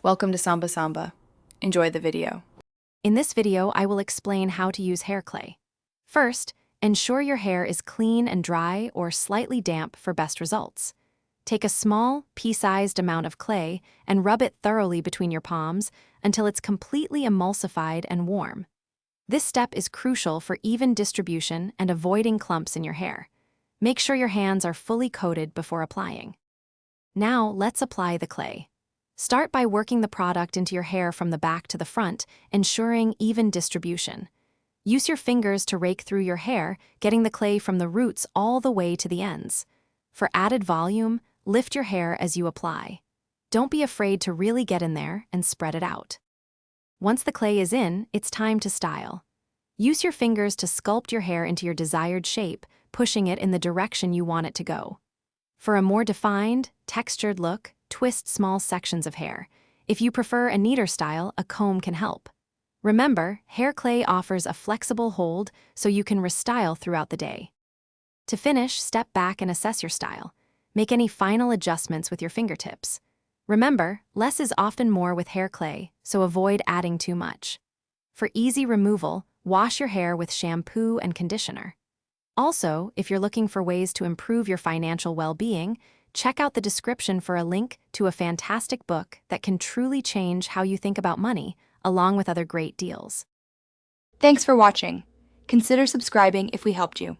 Welcome to Samba Samba. Enjoy the video. In this video, I will explain how to use hair clay. First, ensure your hair is clean and dry or slightly damp for best results. Take a small, pea-sized amount of clay and rub it thoroughly between your palms until it's completely emulsified and warm. This step is crucial for even distribution and avoiding clumps in your hair. Make sure your hands are fully coated before applying. Now, let's apply the clay. Start by working the product into your hair from the back to the front, ensuring even distribution. Use your fingers to rake through your hair, getting the clay from the roots all the way to the ends. For added volume, lift your hair as you apply. Don't be afraid to really get in there and spread it out. Once the clay is in, it's time to style. Use your fingers to sculpt your hair into your desired shape, pushing it in the direction you want it to go. For a more defined, textured look, twist small sections of hair. If you prefer a neater style, a comb can help. Remember, hair clay offers a flexible hold so you can restyle throughout the day. To finish, step back and assess your style. Make any final adjustments with your fingertips. Remember, less is often more with hair clay, so avoid adding too much. For easy removal, wash your hair with shampoo and conditioner. Also, if you're looking for ways to improve your financial well-being, check out the description for a link to a fantastic book that can truly change how you think about money, along with other great deals. Thanks for watching. Consider subscribing if we helped you.